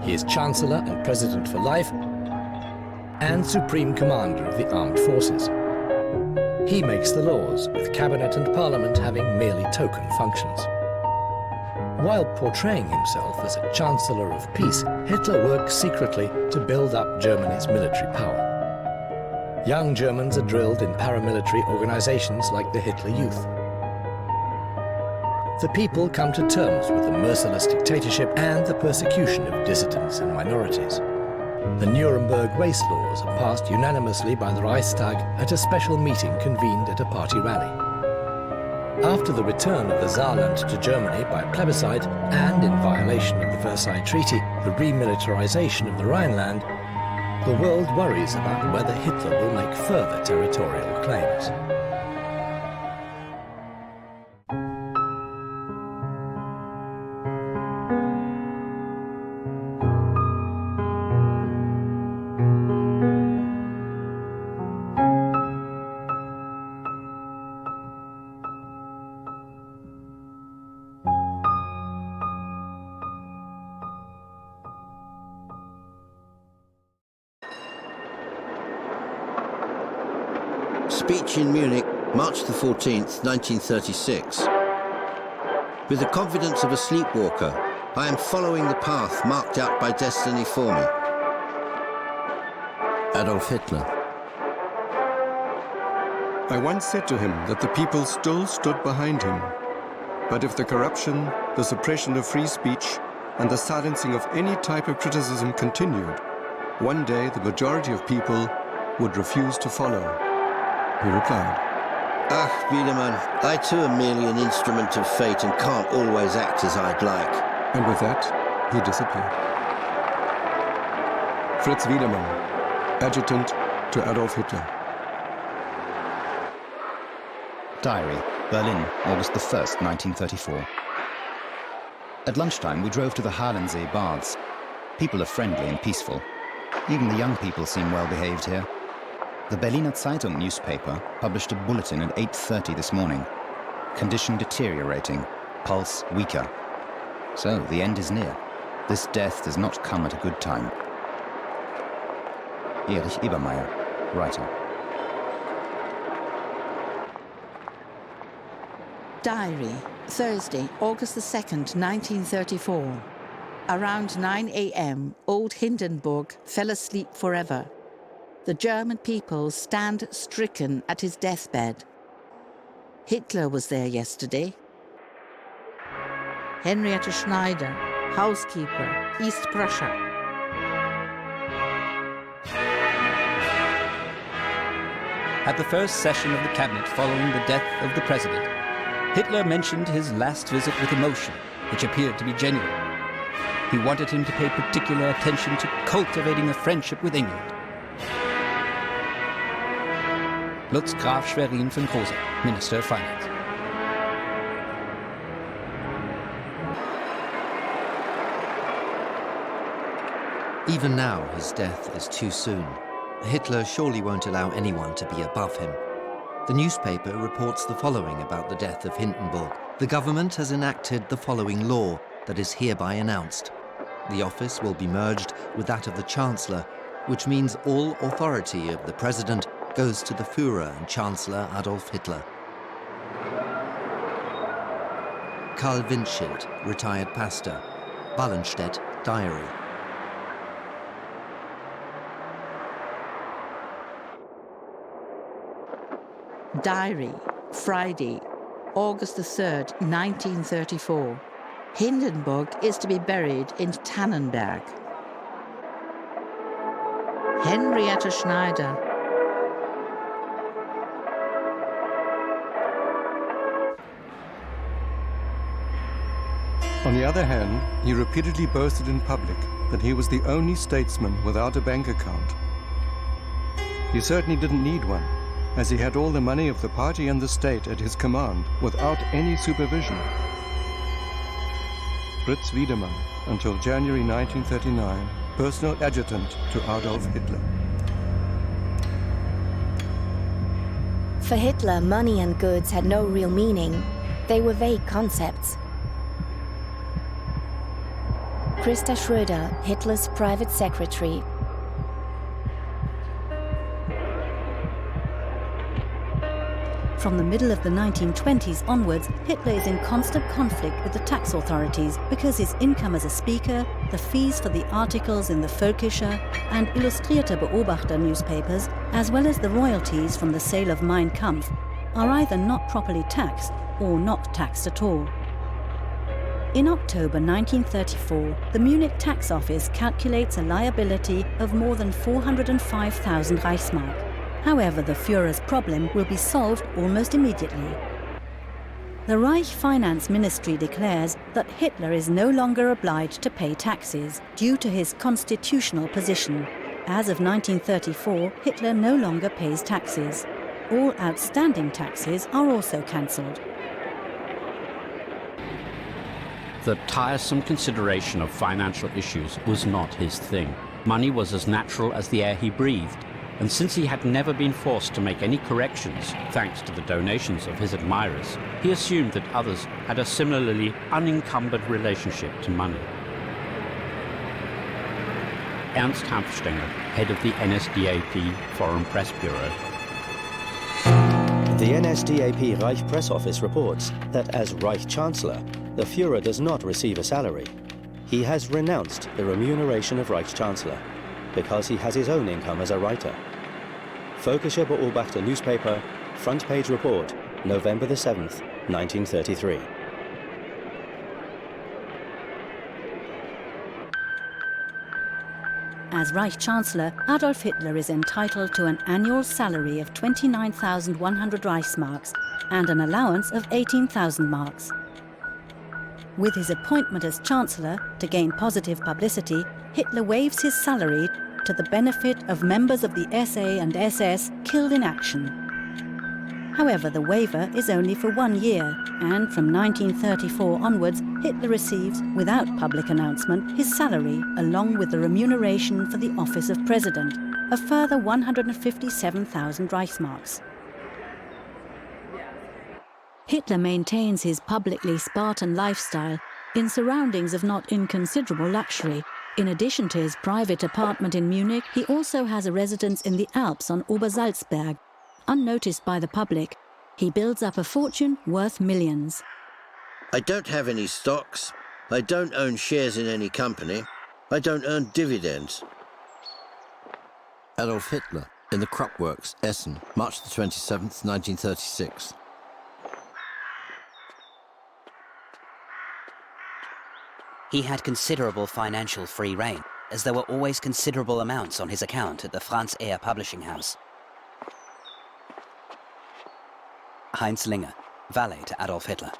He is Chancellor and President for life and Supreme Commander of the Armed Forces. He makes the laws, with Cabinet and Parliament having merely token functions. While portraying himself as a Chancellor of Peace, Hitler works secretly to build up Germany's military power. Young Germans are drilled in paramilitary organizations like the Hitler Youth. The people come to terms with the merciless dictatorship and the persecution of dissidents and minorities. The Nuremberg Laws are passed unanimously by the Reichstag at a special meeting convened at a party rally. After the return of the Saarland to Germany by plebiscite and in violation of the Versailles Treaty, the remilitarization of the Rhineland, the world worries about whether Hitler will make further territorial claims. Speech in Munich, March the 14th, 1936. With the confidence of a sleepwalker, I am following the path marked out by destiny for me. Adolf Hitler. I once said to him that the people still stood behind him. But if the corruption, the suppression of free speech, and the silencing of any type of criticism continued, one day the majority of people would refuse to follow. He replied, "Ach, Wiedemann, I too am merely an instrument of fate and can't always act as I'd like." And with that, he disappeared. Fritz Wiedemann, adjutant to Adolf Hitler. Diary, Berlin, August the 1st, 1934. At lunchtime, we drove to the Halensee baths. People are friendly and peaceful. Even the young people seem well behaved here. The Berliner Zeitung newspaper published a bulletin at 8:30 this morning. Condition deteriorating, pulse weaker. So the end is near. This death does not come at a good time. Erich Ebermeier, writer. Diary, Thursday, August the 2nd, 1934. Around 9 a.m., old Hindenburg fell asleep forever. The German people stand stricken at his deathbed. Hitler was there yesterday. Henriette Schneider, housekeeper, East Prussia. At the first session of the cabinet following the death of the president, Hitler mentioned his last visit with emotion, which appeared to be genuine. He wanted him to pay particular attention to cultivating a friendship with England. Lutz Graf Schwerin von Kruse, Minister of Finance. Even now, his death is too soon. Hitler surely won't allow anyone to be above him. The newspaper reports the following about the death of Hindenburg. The government has enacted the following law that is hereby announced. The office will be merged with that of the Chancellor, which means all authority of the President goes to the Führer and Chancellor Adolf Hitler. Karl Windschild, retired pastor. Wallenstedt, diary. Diary, Friday, August the 3rd, 1934. Hindenburg is to be buried in Tannenberg. Henriette Schneider. On the other hand, he repeatedly boasted in public that he was the only statesman without a bank account. He certainly didn't need one, as he had all the money of the party and the state at his command without any supervision. Fritz Wiedemann, until January 1939, personal adjutant to Adolf Hitler. For Hitler, money and goods had no real meaning. They were vague concepts. Christa Schröder, Hitler's private secretary. From the middle of the 1920s onwards, Hitler is in constant conflict with the tax authorities because his income as a speaker, the fees for the articles in the Völkischer and Illustrierte Beobachter newspapers, as well as the royalties from the sale of Mein Kampf, are either not properly taxed or not taxed at all. In October 1934, the Munich tax office calculates a liability of more than 405,000 Reichsmark. However, the Führer's problem will be solved almost immediately. The Reich Finance Ministry declares that Hitler is no longer obliged to pay taxes due to his constitutional position. As of 1934, Hitler no longer pays taxes. All outstanding taxes are also cancelled. The tiresome consideration of financial issues was not his thing. Money was as natural as the air he breathed. And since he had never been forced to make any corrections, thanks to the donations of his admirers, he assumed that others had a similarly unencumbered relationship to money. Ernst Hanfstaengl, head of the NSDAP Foreign Press Bureau. The NSDAP Reich Press Office reports that as Reich Chancellor, the Führer does not receive a salary. He has renounced the remuneration of Reich Chancellor because he has his own income as a writer. Völkischer Beobachter newspaper, front page report, November the 7th, 1933. As Reich Chancellor, Adolf Hitler is entitled to an annual salary of 29,100 Reichsmarks and an allowance of 18,000 marks. With his appointment as Chancellor, to gain positive publicity, Hitler waives his salary to the benefit of members of the SA and SS killed in action. However, the waiver is only for 1 year, and from 1934 onwards, Hitler receives, without public announcement, his salary along with the remuneration for the office of President, a further 157,000 Reichsmarks. Hitler maintains his publicly Spartan lifestyle in surroundings of not inconsiderable luxury. In addition to his private apartment in Munich, he also has a residence in the Alps on Obersalzberg. Unnoticed by the public, he builds up a fortune worth millions. I don't have any stocks. I don't own shares in any company. I don't earn dividends. Adolf Hitler in the Kruppwerks, Essen, March the 27th, 1936. He had considerable financial free rein, as there were always considerable amounts on his account at the Franz Eyre publishing house. Heinz Linger, valet to Adolf Hitler.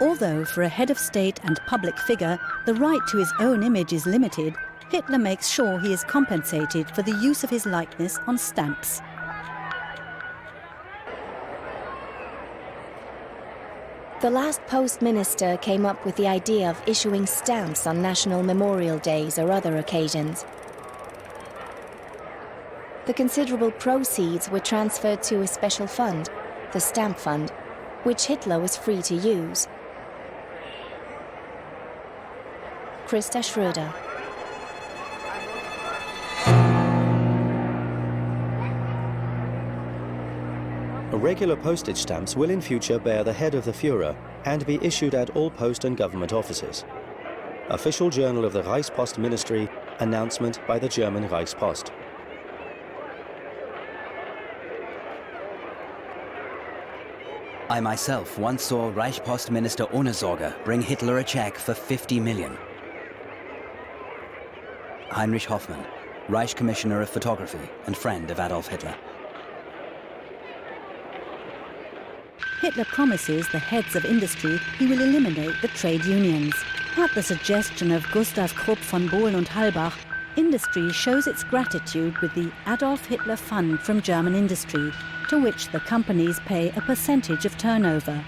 Although for a head of state and public figure, the right to his own image is limited, Hitler makes sure he is compensated for the use of his likeness on stamps. The last post minister came up with the idea of issuing stamps on national memorial days or other occasions. The considerable proceeds were transferred to a special fund, the Stamp Fund, which Hitler was free to use. Christa Schröder. Regular postage stamps will in future bear the head of the Führer and be issued at all post and government offices. Official Journal of the Reichspost Ministry, announcement by the German Reichspost. I myself once saw Reichspost Minister Ohnesorge bring Hitler a check for 50 million. Heinrich Hoffmann, Reich Commissioner of Photography and friend of Adolf Hitler. Hitler promises the heads of industry he will eliminate the trade unions. At the suggestion of Gustav Krupp von Bohlen und Halbach, industry shows its gratitude with the Adolf Hitler Fund from German industry, to which the companies pay a percentage of turnover.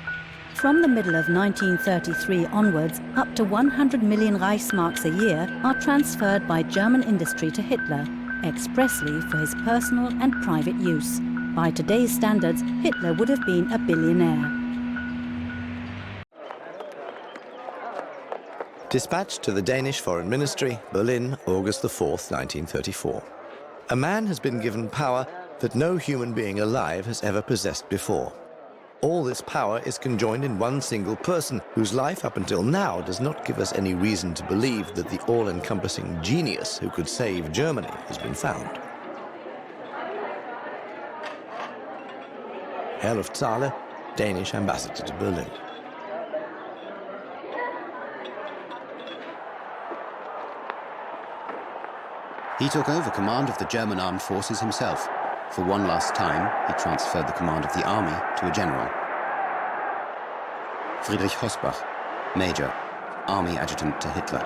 From the middle of 1933 onwards, up to 100 million Reichsmarks a year are transferred by German industry to Hitler, expressly for his personal and private use. By today's standards, Hitler would have been a billionaire. Dispatched to the Danish Foreign Ministry, Berlin, August the 4th, 1934. A man has been given power that no human being alive has ever possessed before. All this power is conjoined in one single person, whose life up until now does not give us any reason to believe that the all-encompassing genius who could save Germany has been found. Herluf Zahle, Danish ambassador to Berlin. He took over command of the German armed forces himself. For one last time, he transferred the command of the army to a general. Friedrich Hossbach, Major, Army Adjutant to Hitler.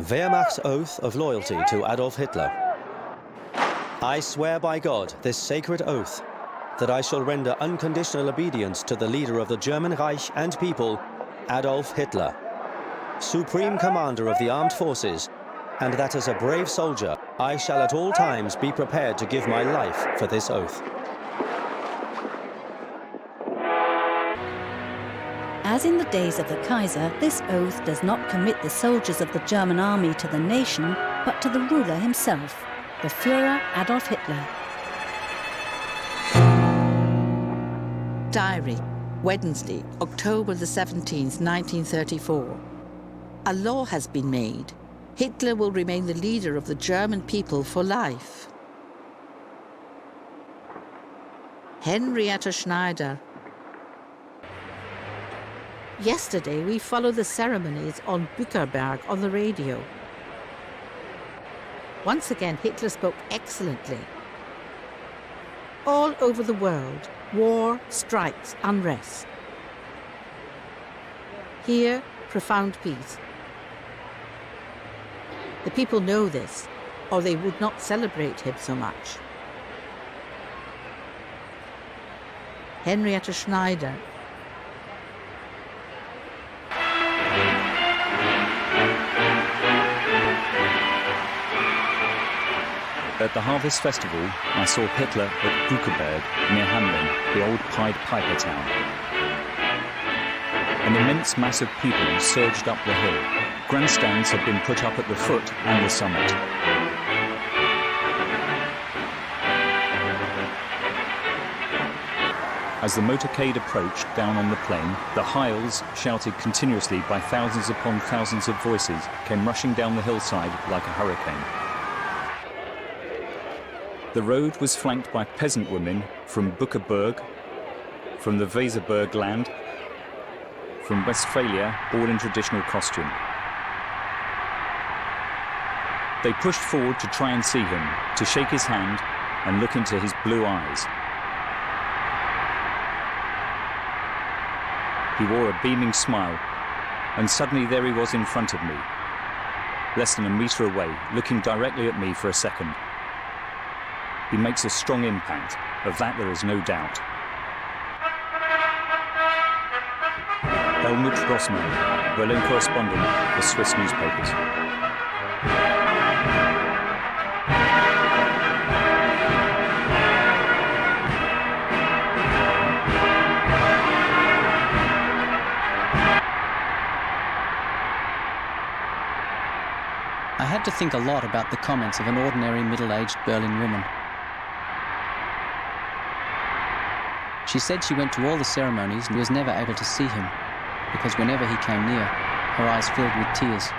Wehrmacht's oath of loyalty to Adolf Hitler. I swear by God this sacred oath that I shall render unconditional obedience to the leader of the German Reich and people, Adolf Hitler, Supreme Commander of the Armed Forces, and that as a brave soldier, I shall at all times be prepared to give my life for this oath. As in the days of the Kaiser, this oath does not commit the soldiers of the German army to the nation, but to the ruler himself, the Führer Adolf Hitler. Diary, Wednesday, October the 17th, 1934. A law has been made. Hitler will remain the leader of the German people for life. Henrietta Schneider. Yesterday we followed the ceremonies on Bückerberg on the radio. Once again Hitler spoke excellently. All over the world, war, strikes, unrest. Here, profound peace. The people know this, or they would not celebrate him so much. Henrietta Schneider. At the Harvest Festival, I saw Hitler at Bückerberg, near Hamelin, the old Pied Piper town. An immense mass of people surged up the hill. Grandstands had been put up at the foot and the summit. As the motorcade approached down on the plain, the Heils, shouted continuously by thousands upon thousands of voices, came rushing down the hillside like a hurricane. The road was flanked by peasant women from Bückerberg, from the Weserberg land, from Westphalia, all in traditional costume. They pushed forward to try and see him, to shake his hand and look into his blue eyes. He wore a beaming smile, and suddenly there he was in front of me, less than a metre away, looking directly at me for a second. He makes a strong impact, of that there is no doubt. Helmut Rossmann, Berlin correspondent for Swiss newspapers. I had to think a lot about the comments of an ordinary middle-aged Berlin woman. She said she went to all the ceremonies and was never able to see him, because whenever he came near, her eyes filled with tears.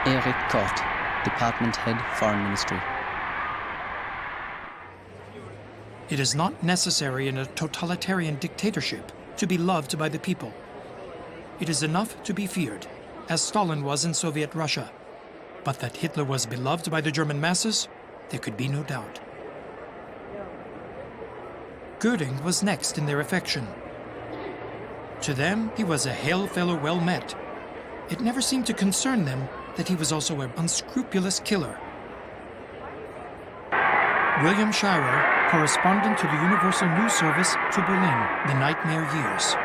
Erich Kort, Department Head, Foreign Ministry. It is not necessary in a totalitarian dictatorship to be loved by the people. It is enough to be feared, as Stalin was in Soviet Russia. But that Hitler was beloved by the German masses, there could be no doubt. Göring was next in their affection. To them, he was a hail fellow well met. It never seemed to concern them that he was also an unscrupulous killer. William Shirer, correspondent to the Universal News Service to Berlin, the Nightmare Years.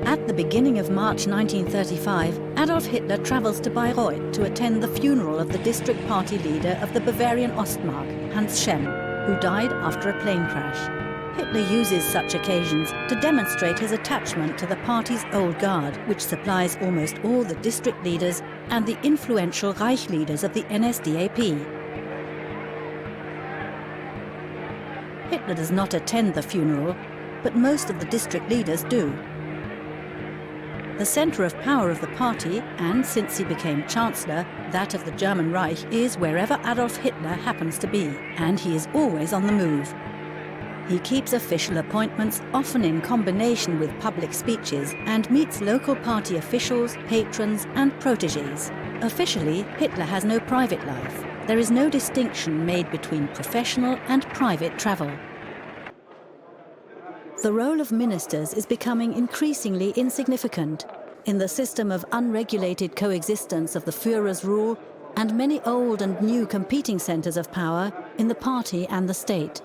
At the the beginning of March 1935, Adolf Hitler travels to Bayreuth to attend the funeral of the district party leader of the Bavarian Ostmark, Hans Schemm, who died after a plane crash. Hitler uses such occasions to demonstrate his attachment to the party's old guard, which supplies almost all the district leaders and the influential Reich leaders of the NSDAP. Hitler does not attend the funeral, but most of the district leaders do. The centre of power of the party, and since he became Chancellor, that of the German Reich, is wherever Adolf Hitler happens to be, and he is always on the move. He keeps official appointments, often in combination with public speeches, and meets local party officials, patrons, and protégés. Officially, Hitler has no private life. There is no distinction made between professional and private travel. The role of ministers is becoming increasingly insignificant in the system of unregulated coexistence of the Führer's rule and many old and new competing centres of power in the party and the state.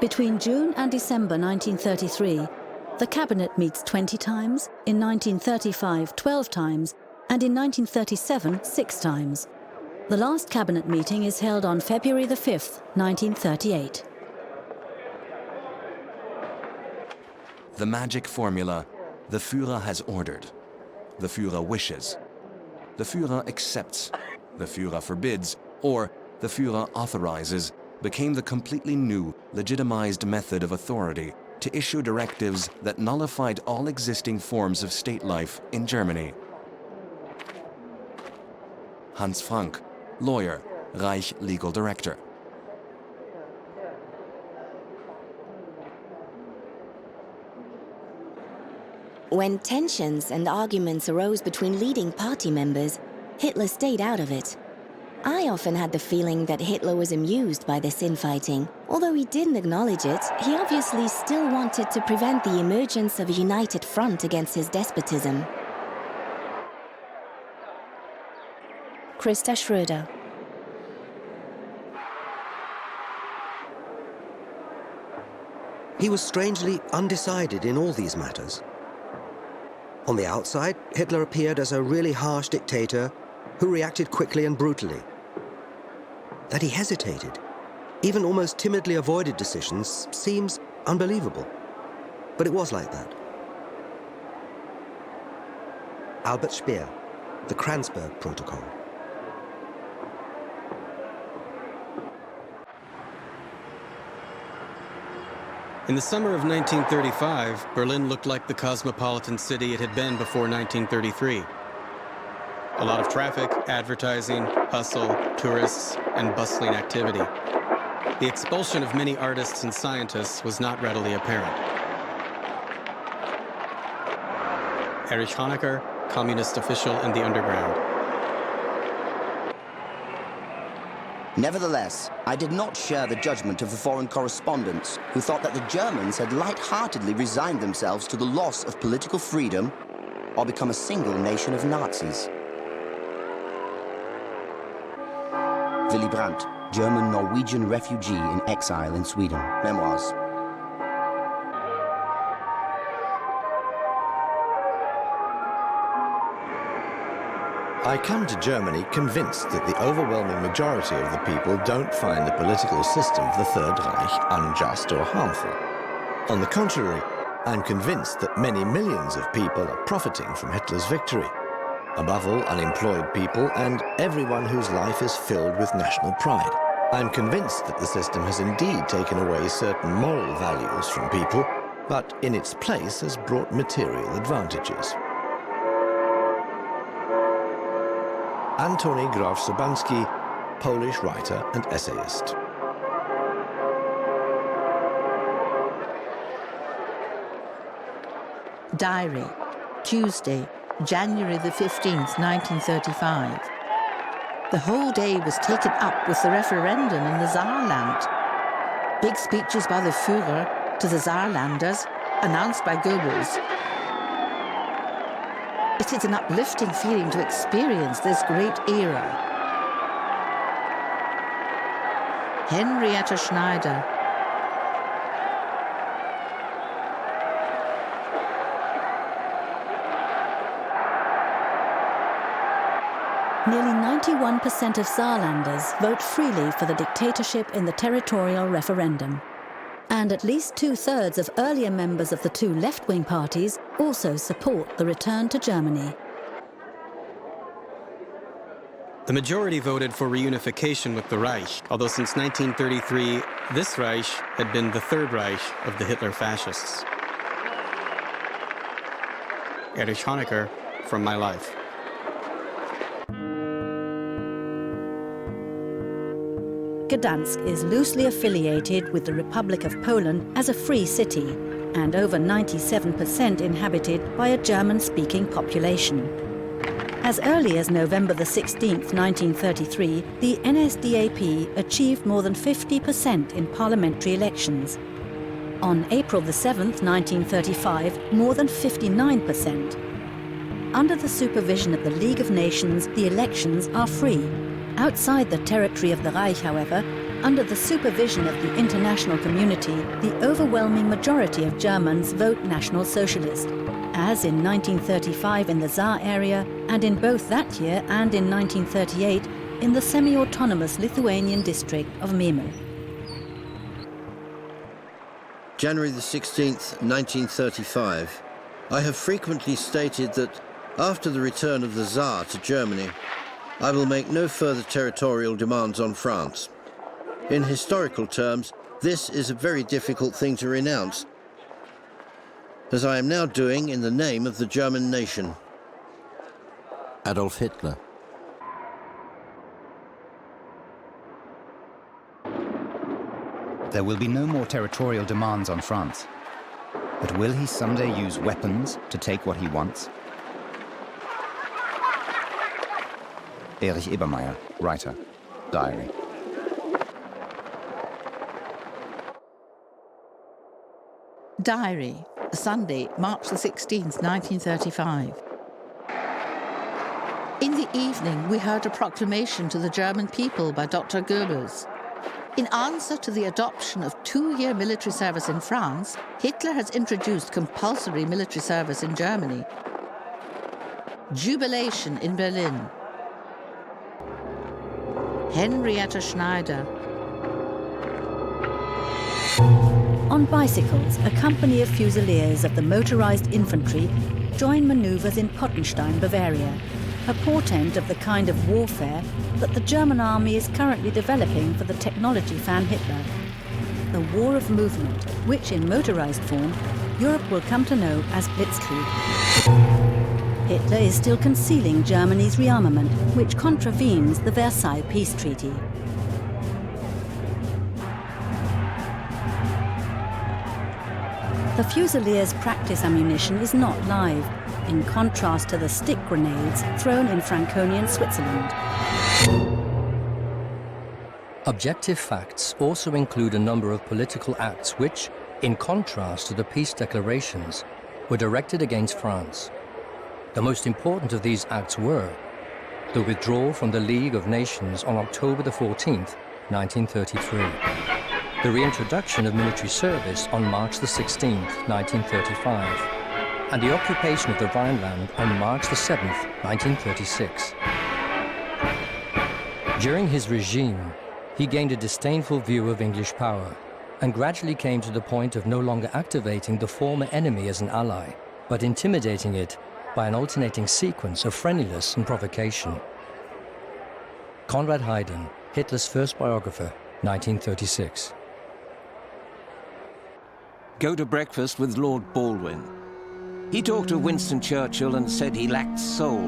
Between June and December 1933, the cabinet meets 20 times, in 1935 12 times, and in 1937 6 times. The last cabinet meeting is held on February the 5th, 1938. The magic formula, the Führer has ordered, the Führer wishes, the Führer accepts, the Führer forbids, or the Führer authorizes, became the completely new, legitimized method of authority to issue directives that nullified all existing forms of state life in Germany. Hans Frank, lawyer, Reich Legal Director. When tensions and arguments arose between leading party members, Hitler stayed out of it. I often had the feeling that Hitler was amused by this infighting. Although he didn't acknowledge it, he obviously still wanted to prevent the emergence of a united front against his despotism. Christa Schröder. He was strangely undecided in all these matters. On the outside, Hitler appeared as a really harsh dictator who reacted quickly and brutally. That he hesitated, even almost timidly avoided decisions, seems unbelievable. But it was like that. Albert Speer, the Kranzberg Protocol. In the summer of 1935, Berlin looked like the cosmopolitan city it had been before 1933. A lot of traffic, advertising, hustle, tourists, and bustling activity. The expulsion of many artists and scientists was not readily apparent. Erich Honecker, communist official in the underground. Nevertheless, I did not share the judgment of the foreign correspondents who thought that the Germans had light-heartedly resigned themselves to the loss of political freedom or become a single nation of Nazis. Willy Brandt, German-Norwegian refugee in exile in Sweden. Memoirs. I come to Germany convinced that the overwhelming majority of the people don't find the political system of the Third Reich unjust or harmful. On the contrary, I'm convinced that many millions of people are profiting from Hitler's victory. Above all, unemployed people and everyone whose life is filled with national pride. I'm convinced that the system has indeed taken away certain moral values from people, but in its place has brought material advantages. Antoni Graf-Sobanski, Polish writer and essayist. Diary, Tuesday, January the 15th, 1935. The whole day was taken up with the referendum in the Saarland. Big speeches by the Führer to the Saarlanders, announced by Goebbels. It is an uplifting feeling to experience this great era. Henrietta Schneider. Nearly 91% of Saarlanders vote freely for the dictatorship in the Territorial referendum. And at least 2/3 of earlier members of the two left-wing parties also support the return to Germany. The majority voted for reunification with the Reich, although since 1933, this Reich had been the Third Reich of the Hitler fascists. Erich Honecker, From My Life. Gdansk is loosely affiliated with the Republic of Poland as a free city and over 97% inhabited by a German-speaking population. As early as November the 16th, 1933, the NSDAP achieved more than 50% in parliamentary elections. On April the 7th, 1935, more than 59%. Under the supervision of the League of Nations, the elections are free. Outside the territory of the Reich, however, under the supervision of the international community, the overwhelming majority of Germans vote National Socialist, as in 1935 in the Saar area, and in both that year and in 1938 in the semi-autonomous Lithuanian district of Memel. January the 16th, 1935. I have frequently stated that after the return of the Tsar to Germany, I will make no further territorial demands on France. In historical terms, this is a very difficult thing to renounce, as I am now doing in the name of the German nation. Adolf Hitler. There will be no more territorial demands on France. But will he someday use weapons to take what he wants? Erich Ebermeier, writer, diary. Diary, Sunday, March the 16th, 1935. In the evening, we heard a proclamation to the German people by Dr. Goebbels. In answer to the adoption of 2-year military service in France, Hitler has introduced compulsory military service in Germany. Jubilation in Berlin. Henrietta Schneider. On bicycles, a company of fusiliers of the motorized infantry join maneuvers in Pottenstein, Bavaria, a portent of the kind of warfare that the German army is currently developing for the technology fan Hitler. The war of movement, which in motorized form, Europe will come to know as Blitzkrieg. Hitler is still concealing Germany's rearmament, which contravenes the Versailles Peace Treaty. The Fusiliers' practice ammunition is not live, in contrast to the stick grenades thrown in Franconian Switzerland. Objective facts also include a number of political acts which, in contrast to the peace declarations, were directed against France. The most important of these acts were the withdrawal from the League of Nations on October the 14th, 1933, the reintroduction of military service on March the 16th, 1935, and the occupation of the Rhineland on March the 7th, 1936. During his regime, he gained a disdainful view of English power and gradually came to the point of no longer activating the former enemy as an ally, but intimidating it by an alternating sequence of friendliness and provocation. Conrad Hayden, Hitler's first biographer, 1936. Go to breakfast with Lord Baldwin. He talked of Winston Churchill and said he lacked soul.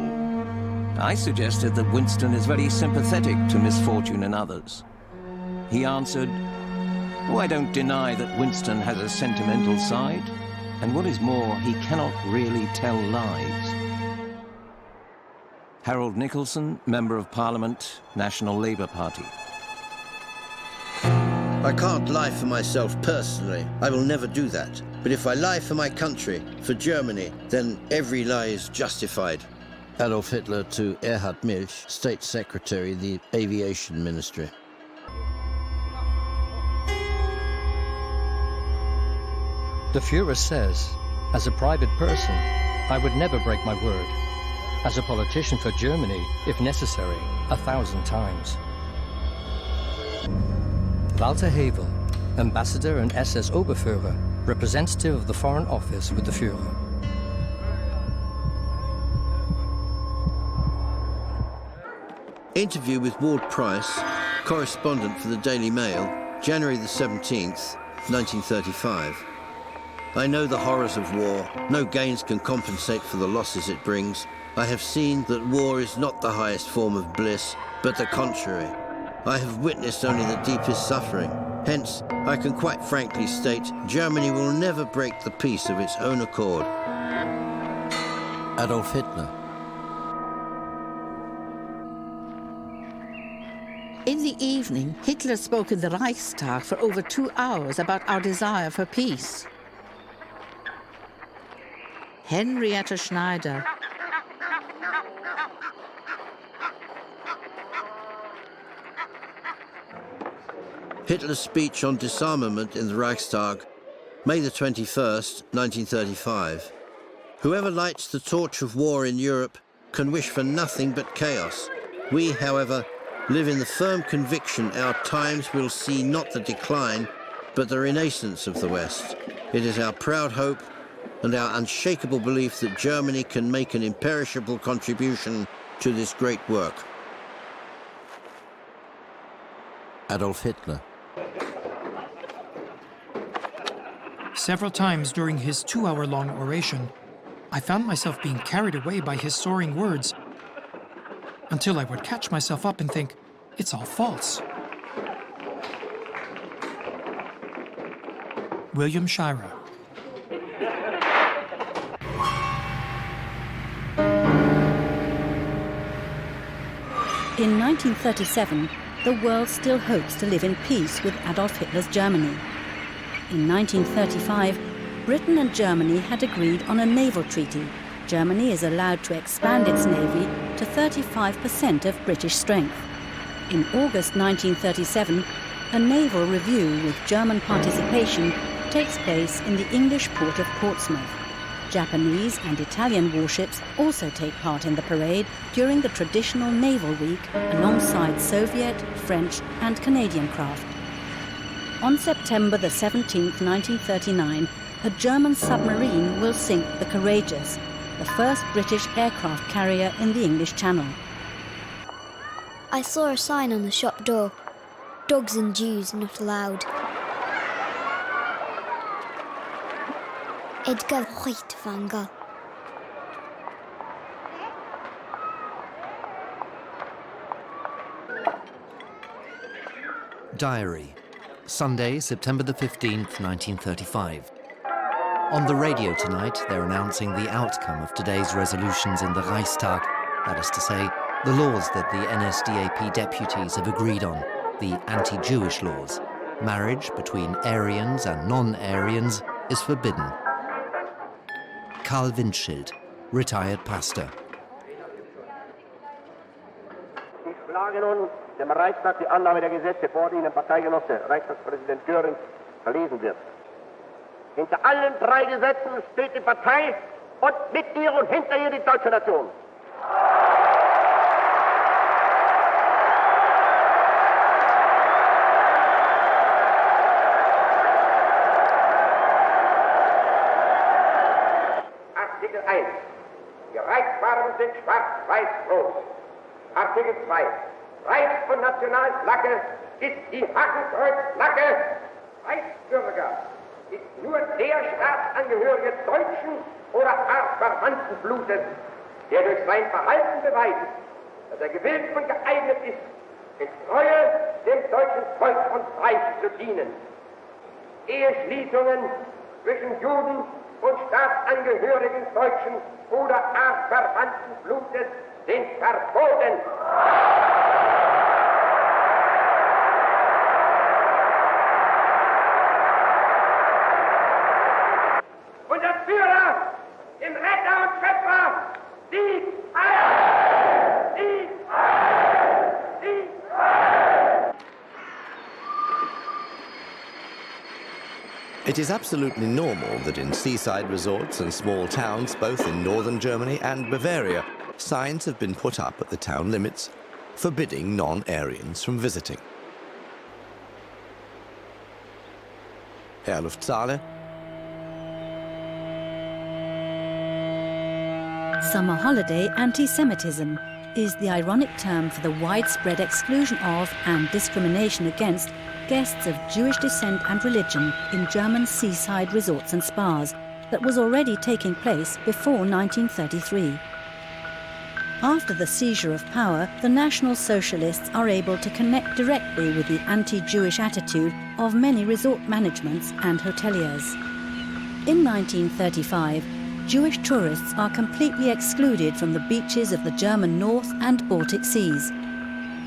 I suggested that Winston is very sympathetic to misfortune in others. He answered, "Oh, I don't deny that Winston has a sentimental side, and what is more, he cannot really tell lies." Harold Nicholson, Member of Parliament, National Labour Party. I can't lie for myself personally. I will never do that. But if I lie for my country, for Germany, then every lie is justified. Adolf Hitler to Erhard Milch, State Secretary, the Aviation Ministry. The Führer says, as a private person, I would never break my word. as a politician for Germany, if necessary, 1,000 times. Walter Hevel, ambassador and SS Oberführer, representative of the Foreign Office with the Führer. Interview with Ward Price, correspondent for the Daily Mail, January the 17th, 1935. I know the horrors of war. No gains can compensate for the losses it brings. I have seen that war is not the highest form of bliss, but the contrary. I have witnessed only the deepest suffering. Hence, I can quite frankly state, Germany will never break the peace of its own accord. Adolf Hitler. In the evening, Hitler spoke in the Reichstag for over 2 hours about our desire for peace. Henriette Schneider. Hitler's speech on disarmament in the Reichstag, May the 21st, 1935. Whoever lights the torch of war in Europe can wish for nothing but chaos. We, however, live in the firm conviction our times will see not the decline, but the renaissance of the West. It is our proud hope and our unshakable belief that Germany can make an imperishable contribution to this great work. Adolf Hitler. Several times during his 2-hour-long oration, I found myself being carried away by his soaring words, until I would catch myself up and think, it's all false. William Shirer. In 1937, the world still hopes to live in peace with Adolf Hitler's Germany. In 1935, Britain and Germany had agreed on a naval treaty. Germany is allowed to expand its navy to 35% of British strength. In August 1937, a naval review with German participation takes place in the English port of Portsmouth. Japanese and Italian warships also take part in the parade during the traditional Naval Week alongside Soviet, French and Canadian craft. On September the 17th, 1939, a German submarine will sink the Courageous, the first British aircraft carrier in the English Channel. I saw a sign on the shop door, "Dogs and Jews not allowed." Edgar Hoytwanger. Diary. Sunday, September the 15th, 1935. On the radio tonight, they're announcing the outcome of today's resolutions in the Reichstag, that is to say, the laws that the NSDAP deputies have agreed on, the anti-Jewish laws. Marriage between Aryans and non-Aryans is forbidden. Karl Windschild, retired pastor. Ich schlage nun dem Reichstag die Annahme der Gesetze vor, die Ihnen Parteigenosse Reichstagspräsident Göring verlesen wird. Hinter allen 3 Gesetzen steht die Partei und mit ihr und hinter ihr die deutsche Nation. Artikel 1. Die Reichsfarben sind schwarz-weiß-rot. Artikel 2. Reichs- und Nationalflagge ist die Hakenkreuzflagge. Reichsbürger ist nur der Staatsangehörige deutschen oder artverwandten Blutes, der durch sein Verhalten beweist, dass er gewillt und geeignet ist, in Treue dem deutschen Volk und Reich zu dienen. Eheschließungen zwischen Juden und Staatsangehörigen deutschen oder artverwandten Blutes sind verboten. Unser Führer, im Retter und Schöpfer, Sieg Heil! Sieg Heil! Sieg Heil! It is absolutely normal that in seaside resorts and small towns, both in northern Germany and Bavaria, signs have been put up at the town limits forbidding non-Aryans from visiting. Herrluftsaale. Summer holiday anti-Semitism is the ironic term for the widespread exclusion of and discrimination against guests of Jewish descent and religion in German seaside resorts and spas that was already taking place before 1933. After the seizure of power, the National Socialists are able to connect directly with the anti-Jewish attitude of many resort managements and hoteliers. In 1935, Jewish tourists are completely excluded from the beaches of the German North and Baltic Seas.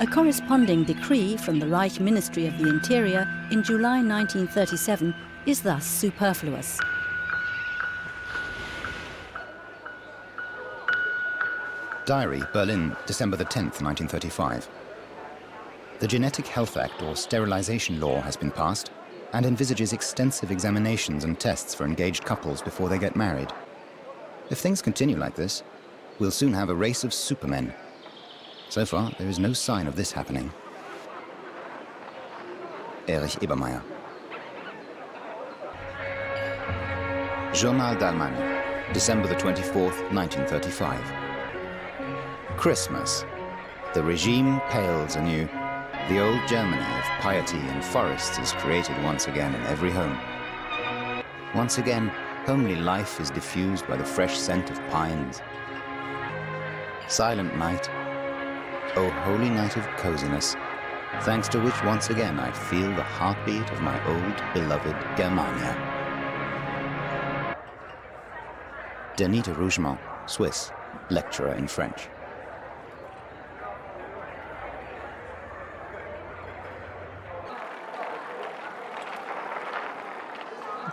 A corresponding decree from the Reich Ministry of the Interior in July 1937 is thus superfluous. Diary, Berlin, December the 10th, 1935. The Genetic Health Act, or Sterilization Law, has been passed and envisages extensive examinations and tests for engaged couples before they get married. If things continue like this, we'll soon have a race of supermen. So far, there is no sign of this happening. Erich Ebermeier. Journal d'Allemagne, December the 24th, 1935. Christmas. The regime pales anew. The old Germany of piety and forests is created once again in every home. Once again, homely life is diffused by the fresh scent of pines. Silent night, oh holy night of coziness, thanks to which once again I feel the heartbeat of my old beloved Germania. Denis de Rougemont, Swiss, lecturer in French.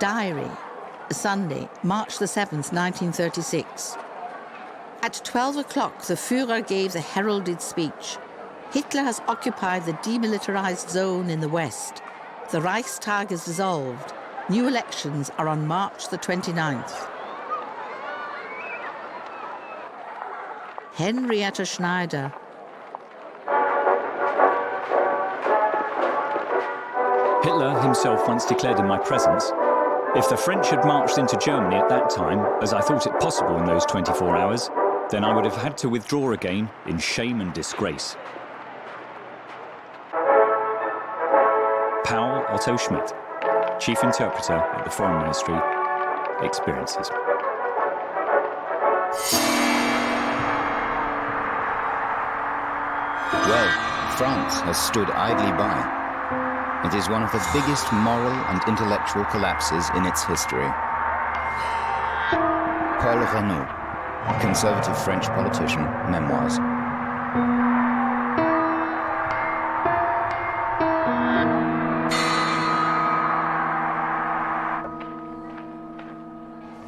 Diary, Sunday, March the 7th, 1936. At 12 o'clock, the Führer gave the heralded speech. Hitler has occupied the demilitarized zone in the west. The Reichstag is dissolved. New elections are on March the 29th. Henrietta Schneider. Hitler himself once declared in my presence, if the French had marched into Germany at that time, as I thought it possible in those 24 hours, then I would have had to withdraw again in shame and disgrace. Paul Otto Schmidt, Chief Interpreter at the Foreign Ministry, experiences. Well, France has stood idly by. It is one of the biggest moral and intellectual collapses in its history. Paul Reynaud, conservative French politician, memoirs.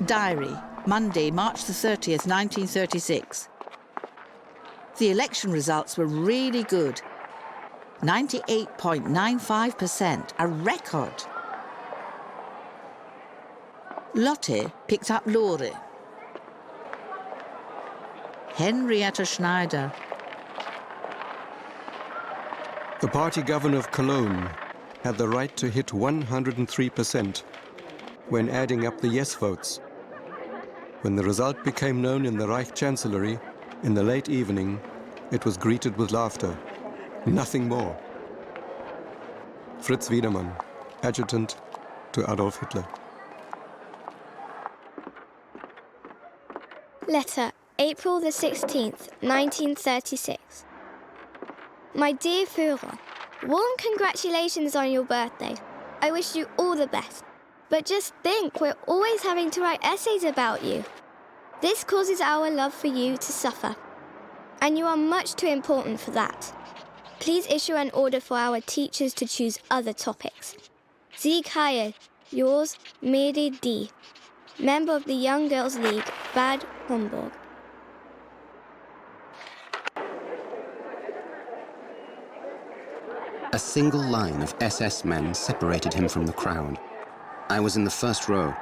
Diary, Monday, March the 30th, 1936. The election results were really good. 98.95%, a record. Lotte picked up Lore. Henrietta Schneider. The party governor of Cologne had the right to hit 103% when adding up the yes votes. When the result became known in the Reich Chancellery in the late evening, it was greeted with laughter. Nothing more. Fritz Wiedemann, adjutant to Adolf Hitler. Letter, April the 16th, 1936. My dear Führer, warm congratulations on your birthday. I wish you all the best. But just think, we're always having to write essays about you. This causes our love for you to suffer. And you are much too important for that. Please issue an order for our teachers to choose other topics. Sieg Heil, yours, Mary D., member of the Young Girls League, Bad Homburg. A single line of SS men separated him from the crowd. I was in the first row.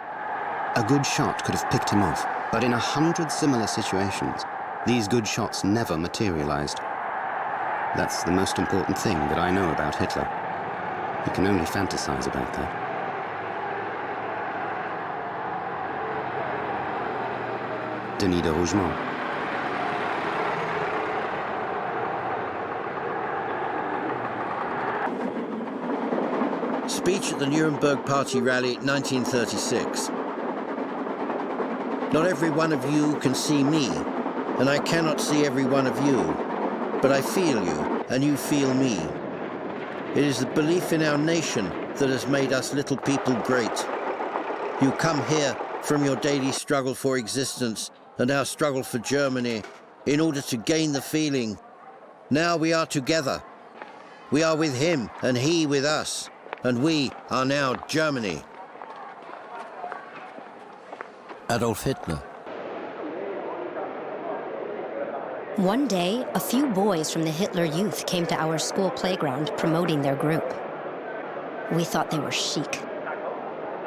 A good shot could have picked him off, but in 100 similar situations, These good shots never materialized. That's the most important thing that I know about Hitler. You can only fantasize about that. Denis de Rougemont. Speech at the Nuremberg Party Rally 1936. Not every one of you can see me, and I cannot see every one of you, but I feel you, and you feel me. It is the belief in our nation that has made us little people great. You come here from your daily struggle for existence and our struggle for Germany in order to gain the feeling. Now we are together. We are with him, and he with us, and we are now Germany. Adolf Hitler. One day, a few boys from the Hitler Youth came to our school playground promoting their group. We thought they were chic.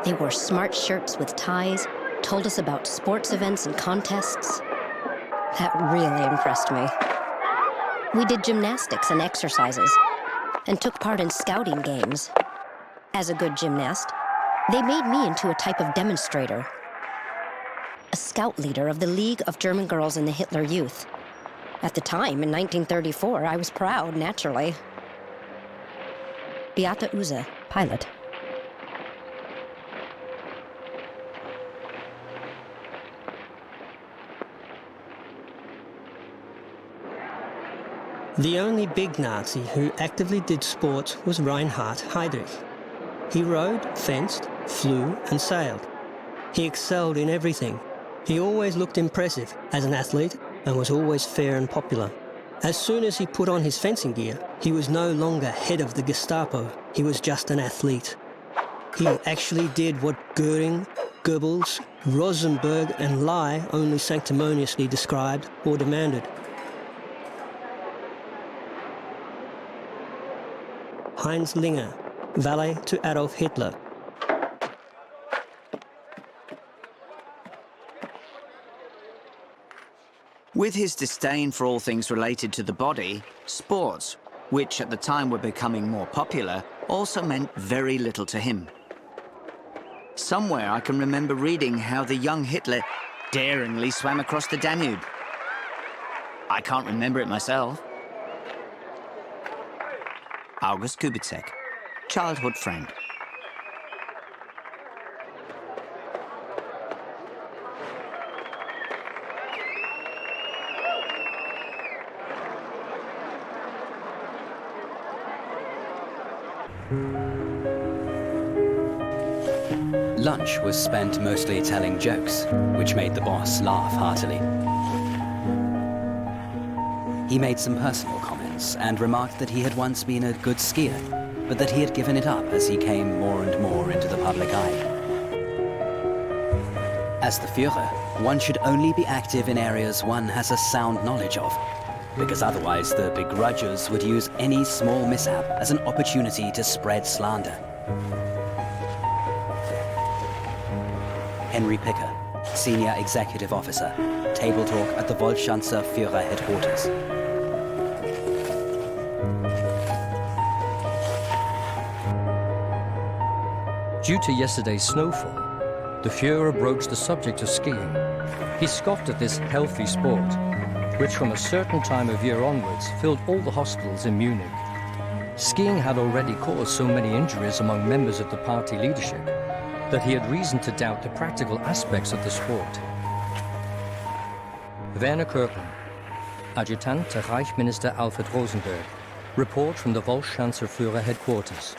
They wore smart shirts with ties, told us about sports events and contests. That really impressed me. We did gymnastics and exercises, and took part in scouting games. As a good gymnast, they made me into a type of demonstrator. A scout leader of the League of German Girls in the Hitler Youth. At the time, in 1934, I was proud, naturally. Beate Uhse, pilot. The only big Nazi who actively did sports was Reinhard Heydrich. He rode, fenced, flew and sailed. He excelled in everything. He always looked impressive as an athlete and was always fair and popular. As soon as he put on his fencing gear, he was no longer head of the Gestapo. He was just an athlete. He actually did what Goering, Goebbels, Rosenberg and Lai only sanctimoniously described or demanded. Heinz Linger, valet to Adolf Hitler. With his disdain for all things related to the body, sports, which at the time were becoming more popular, also meant very little to him. Somewhere I can remember reading how the young Hitler daringly swam across the Danube. I can't remember it myself. August Kubitschek, childhood friend. Lunch was spent mostly telling jokes, which made the boss laugh heartily. He made some personal comments and remarked that he had once been a good skier, but that he had given it up as he came more and more into the public eye. As the Führer, one should only be active in areas one has a sound knowledge of, because otherwise the begrudgers would use any small mishap as an opportunity to spread slander. Henry Picker, Senior Executive Officer, Table Talk at the Wolfschanzer Führer Headquarters. Due to yesterday's snowfall, the Führer broached the subject of skiing. He scoffed at this healthy sport, which from a certain time of year onwards filled all the hospitals in Munich. Skiing had already caused so many injuries among members of the party leadership that he had reason to doubt the practical aspects of the sport. Werner Kirchmann, Adjutant to Reich Minister Alfred Rosenberg, report from the Wolfschanzer Führer Headquarters.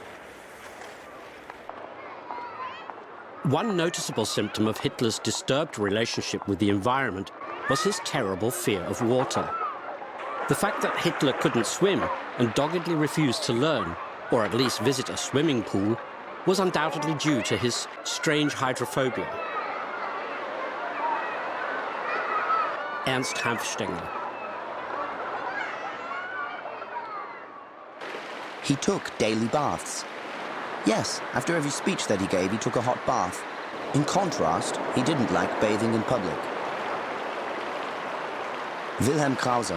One noticeable symptom of Hitler's disturbed relationship with the environment was his terrible fear of water. The fact that Hitler couldn't swim and doggedly refused to learn, or at least visit a swimming pool, was undoubtedly due to his strange hydrophobia. Ernst Hanfstaengl. He took daily baths. Yes, after every speech that he gave, he took a hot bath. In contrast, he didn't like bathing in public. Wilhelm Krause,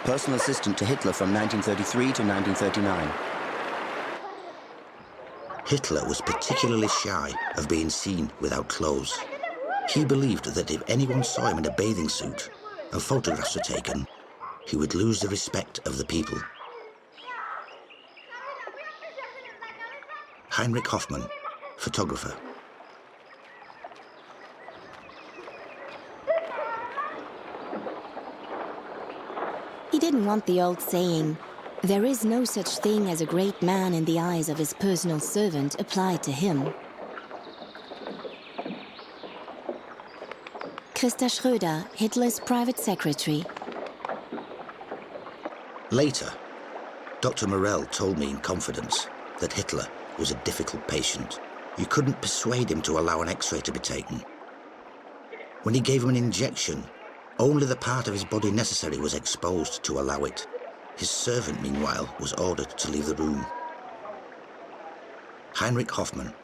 personal assistant to Hitler from 1933 to 1939. Hitler was particularly shy of being seen without clothes. He believed that if anyone saw him in a bathing suit and photographs were taken, he would lose the respect of the people. Heinrich Hoffmann, photographer. He didn't want the old saying, "There is no such thing as a great man in the eyes of his personal servant," applied to him. Christa Schröder, Hitler's private secretary. Later, Dr. Morell told me in confidence that Hitler was a difficult patient. You couldn't persuade him to allow an X-ray to be taken. When he gave him an injection, only the part of his body necessary was exposed to allow it. His servant, meanwhile, was ordered to leave the room. Heinrich Hoffmann.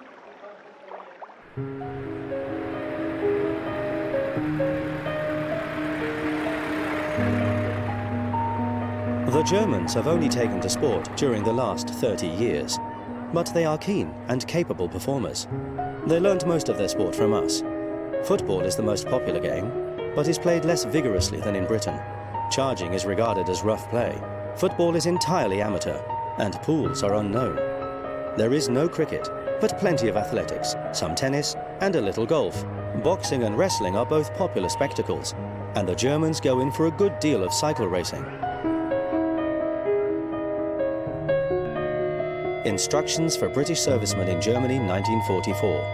The Germans have only taken to sport during the last 30 years, but they are keen and capable performers. They learned most of their sport from us. Football is the most popular game, but is played less vigorously than in Britain. Charging is regarded as rough play. Football is entirely amateur, and pools are unknown. There is no cricket, but plenty of athletics, some tennis, and a little golf. Boxing and wrestling are both popular spectacles, and the Germans go in for a good deal of cycle racing. Instructions for British servicemen in Germany, 1944.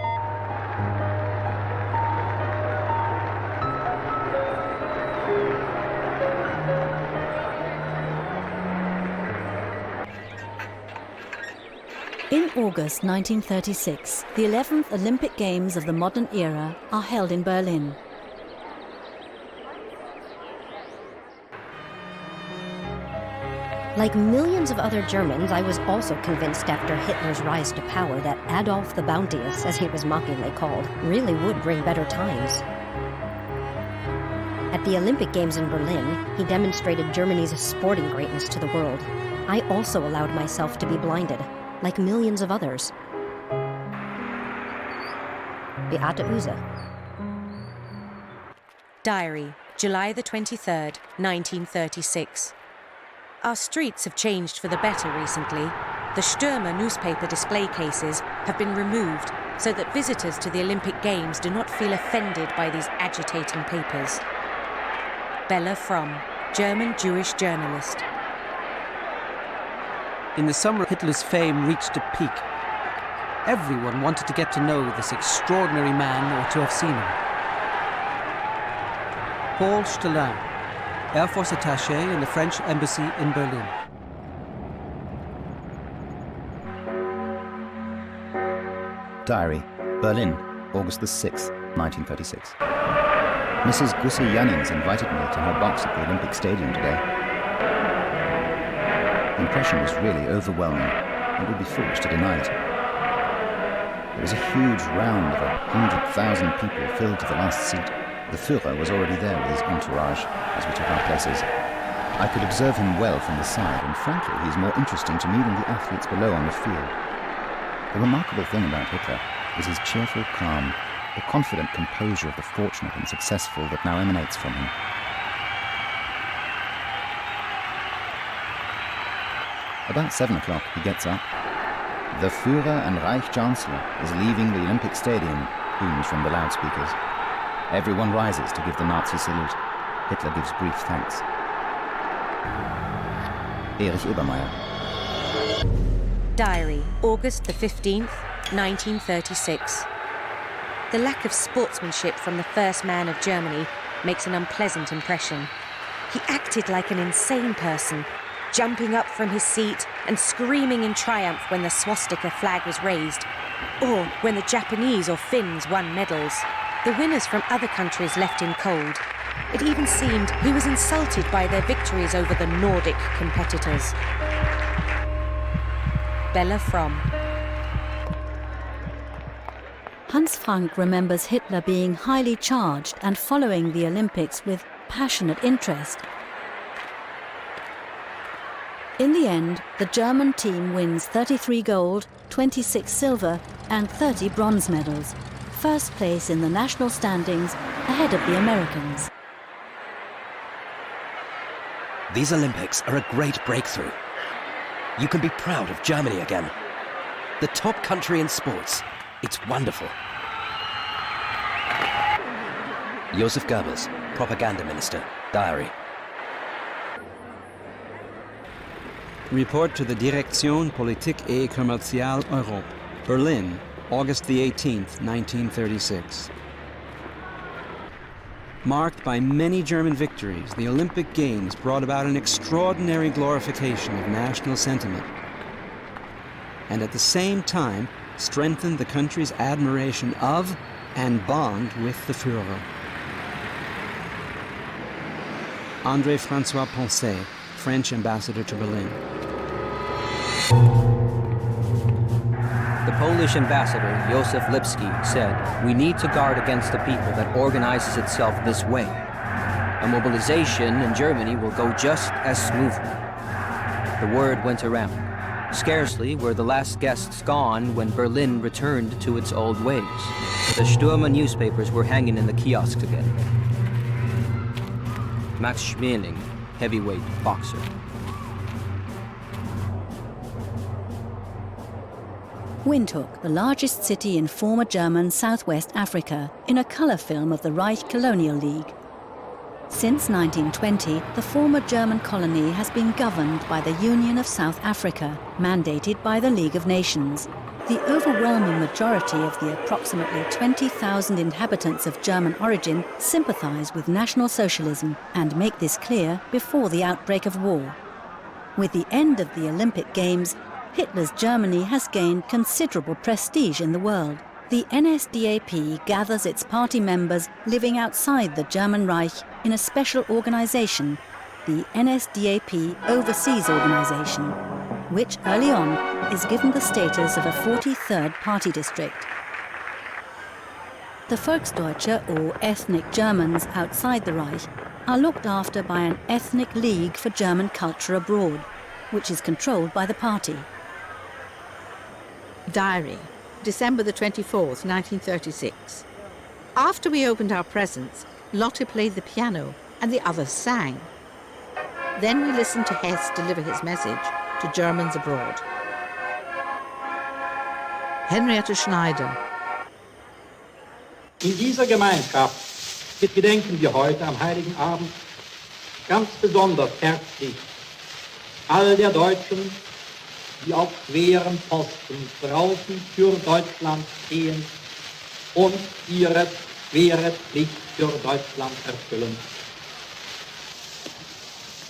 In August 1936, the 11th Olympic Games of the modern era are held in Berlin. Like millions of other Germans, I was also convinced after Hitler's rise to power that Adolf the Bounteous, as he was mockingly called, really would bring better times. At the Olympic Games in Berlin, he demonstrated Germany's sporting greatness to the world. I also allowed myself to be blinded, like millions of others. Beate Uhse. Diary, July the 23rd, 1936. Our streets have changed for the better recently. The Stürmer newspaper display cases have been removed so that visitors to the Olympic Games do not feel offended by these agitating papers. Bella Fromm, German Jewish journalist. In the summer, Hitler's fame reached a peak. Everyone wanted to get to know this extraordinary man or to have seen him. Paul Stellin, Air Force attaché in the French embassy in Berlin. Diary, Berlin, August the 6th, 1936. Mrs. Gussie Jannings invited me to her box at the Olympic Stadium today. The impression was really overwhelming, and it would be foolish to deny it. There was a huge round of 100,000 people filled to the last seat. The Führer was already there with his entourage as we took our places. I could observe him well from the side, and frankly, he's more interesting to me than the athletes below on the field. The remarkable thing about Hitler is his cheerful calm, the confident composure of the fortunate and successful that now emanates from him. About 7 o'clock, he gets up. The Führer and Reich Chancellor is leaving the Olympic Stadium, booms from the loudspeakers. Everyone rises to give the Nazi salute. Hitler gives brief thanks. Erich Ebermeier. Diary, August the 15th, 1936. The lack of sportsmanship from the first man of Germany makes an unpleasant impression. He acted like an insane person, jumping up from his seat and screaming in triumph when the swastika flag was raised, or when the Japanese or Finns won medals. The winners from other countries left him cold. It even seemed he was insulted by their victories over the Nordic competitors. Bella Fromm. Hans Frank remembers Hitler being highly charged and following the Olympics with passionate interest, In the end, the German team wins 33 gold, 26 silver and 30 bronze medals, first place in the national standings ahead of the Americans. These Olympics are a great breakthrough. You can be proud of Germany again. The top country in sports. It's wonderful. Joseph Goebbels, Propaganda Minister, Diary. Report to the Direction Politique et Commerciale Europe, Berlin, August the 18th, 1936. Marked by many German victories, the Olympic Games brought about an extraordinary glorification of national sentiment, and at the same time strengthened the country's admiration of and bond with the Führer. André-François Poncet, French ambassador to Berlin. The Polish ambassador, Józef Lipski, said, "We need to guard against the people that organizes itself this way. A mobilization in Germany will go just as smoothly." The word went around. Scarcely were the last guests gone when Berlin returned to its old ways. The Stürmer newspapers were hanging in the kiosks again. Max Schmeling, heavyweight boxer. Windhoek, the largest city in former German Southwest Africa, in a colour film of the Reich Colonial League. Since 1920, the former German colony has been governed by the Union of South Africa, mandated by the League of Nations. The overwhelming majority of the approximately 20,000 inhabitants of German origin sympathise with National Socialism and make this clear before the outbreak of war. With the end of the Olympic Games, Hitler's Germany has gained considerable prestige in the world. The NSDAP gathers its party members living outside the German Reich in a special organisation, the NSDAP Overseas Organisation, which early on is given the status of a 43rd party district. The Volksdeutsche, or ethnic Germans outside the Reich, are looked after by an ethnic league for German culture abroad, which is controlled by the party. Diary, December the 24th, 1936. After we opened our presents, Lotte played the piano and the others sang. Then we listened to Hess deliver his message to Germans abroad. Henriette Schneider. In dieser Gemeinschaft gedenken wir heute am Heiligen Abend ganz besonders herzlich all der Deutschen, die auf schweren Posten draußen für Deutschland stehen und ihre schwere Pflicht für Deutschland erfüllen.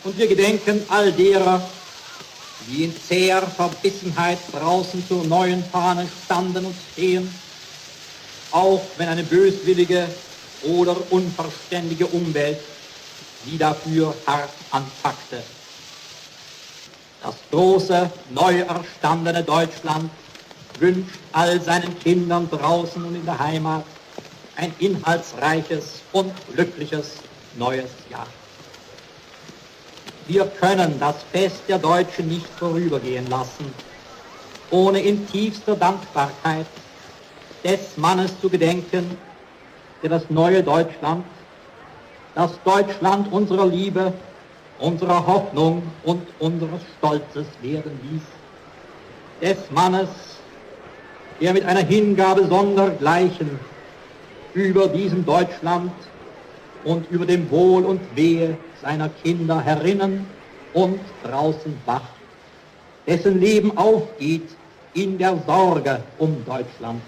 Und wir gedenken all derer, die in zäher Verbissenheit draußen zur neuen Fahne standen und stehen, auch wenn eine böswillige oder unverständige Umwelt sie dafür hart anpackte. Das große, neu erstandene Deutschland wünscht all seinen Kindern draußen und in der Heimat ein inhaltsreiches und glückliches neues Jahr. Wir können das Fest der Deutschen nicht vorübergehen lassen, ohne in tiefster Dankbarkeit des Mannes zu gedenken, der das neue Deutschland, das Deutschland unserer Liebe, unserer Hoffnung und unseres Stolzes werden ließ. Des Mannes, der mit einer Hingabe sondergleichen über diesem Deutschland und über dem Wohl und Wehe seiner Kinder herinnen und draußen wacht, dessen Leben aufgeht in der Sorge um Deutschland.